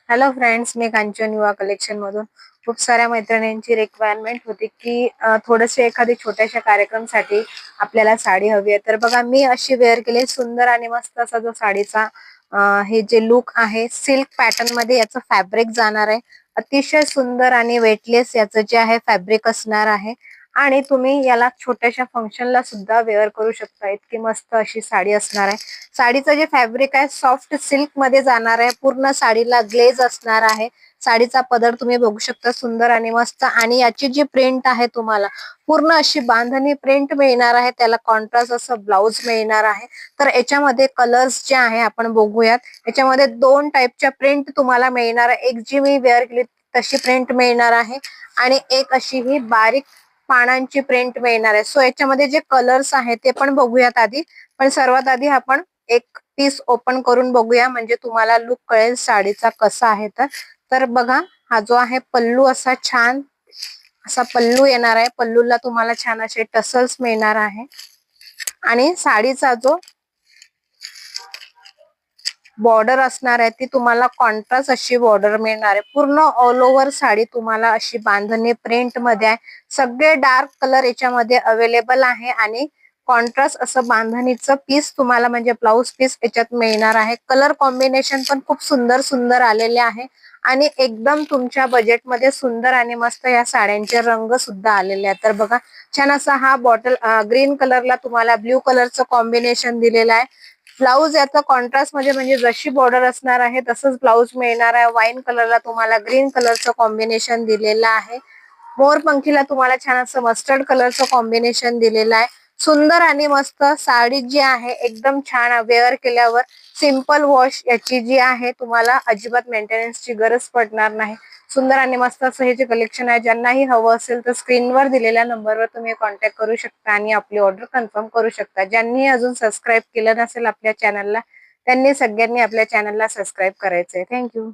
Hello friends, मी कांचन युवा collection मधून खूप साऱ्या मैत्रिणींची रिक्वायरमेंट होती की थोडेसे एखादी छोट्याशा कार्यक्रमसाठी आपल्याला साडी हवी आहे. तर बघा, मी अशी वेअर केली सुंदर आणि मस्त असा जो साडीचा हे जे लुक आहे, सिल्क पॅटर्न मध्ये याचं फॅब्रिक जाणार आहे. अतिशय सुंदर आणि वेटलेस याचं जे आहे फॅब्रिक असणार आहे. आणि तुम्ही याला छोट्याशा फंक्शनला सुद्धा वेअर करू शकता. इतकी मस्त अशी साडी असणार आहे. साडीचं जे फॅब्रिक आहे सॉफ्ट सिल्क मध्ये जाणार आहे. पूर्ण साडीला ग्लेज असणार आहे. साडीचा पदर तुम्ही बघू शकता, सुंदर आणि मस्त. आणि याची जी प्रिंट आहे तुम्हाला पूर्ण अशी बांधणी प्रिंट मिळणार आहे. त्याला कॉन्ट्रास्ट असं ब्लाउज मिळणार आहे. तर याच्यामध्ये कलर्स जे आहे आपण बघूयात. याच्यामध्ये दोन टाईपच्या प्रिंट तुम्हाला मिळणार आहे. एक जी मी वेअर केली तशी प्रिंट मिळणार आहे आणि एक अशी ही बारीक पानांची प्रिंट मिळणार आहे. सो याच्यामध्ये जे कलर्स आहेत ते पण बघूयात आधी. पण सर्वात आधी आपण एक पीस ओपन करून बघूया, म्हणजे तुम्हाला लुक कळेल साडीचा कसा आहे. तर बघा, हा जो आहे पल्लू असा छान असा पल्लू येणार आहे. पल्लूला तुम्हाला छान असे टसल्स मिळणार आहे. आणि साडीचा जो बॉर्डर असणार आहे ती तुम्हाला कॉन्ट्रास्ट अशी बॉर्डर मिळणार आहे. पूर्ण ऑल ओव्हर साडी तुम्हाला अशी बांधणी प्रिंट मध्ये आहे. सगळे डार्क कलर याच्यामध्ये अवेलेबल आहे आणि कॉन्ट्रास्ट असं बांधणीचं पीस तुम्हाला म्हणजे ब्लाउज पीस याच्यात मिळणार आहे. कलर कॉम्बिनेशन पण खूप सुंदर सुंदर आलेले आहे आणि एकदम तुमच्या बजेटमध्ये सुंदर आणि मस्त या साड्यांचे रंग सुद्धा आलेले आहेत. तर बघा, छान असा हा बॉटल ग्रीन कलरला तुम्हाला ब्ल्यू कलरचं कॉम्बिनेशन दिलेलं आहे. ब्लाऊज याचा कॉन्ट्रास्ट मध्ये म्हणजे जशी बॉर्डर असणार आहे तसंच ब्लाऊज मिळणार आहे. वाईन कलरला तुम्हाला ग्रीन कलरचं कॉम्बिनेशन दिलेलं आहे. मोरपंखीला तुम्हाला छान असं मस्टर्ड कलरचं कॉम्बिनेशन दिलेलं आहे. सुंदर आणि मस्त साडी जी आहे एकदम छान. वेअर केल्यावर सिंपल वॉश याची जी आहे तुम्हाला अजिबात मेंटेनन्सची गरज पडणार नाही. सुंदर आणि मस्त असं हे जे कलेक्शन आहे, ज्यांनाही हवं असेल तर स्क्रीनवर दिलेल्या नंबरवर तुम्ही कॉन्टॅक्ट करू शकता आणि आपली ऑर्डर कन्फर्म करू शकता. ज्यांनी अजून सबस्क्राईब केलं नसेल आपल्या चॅनलला, त्यांनी सगळ्यांनी आपल्या चॅनलला सबस्क्राईब करायचंय. थँक्यू.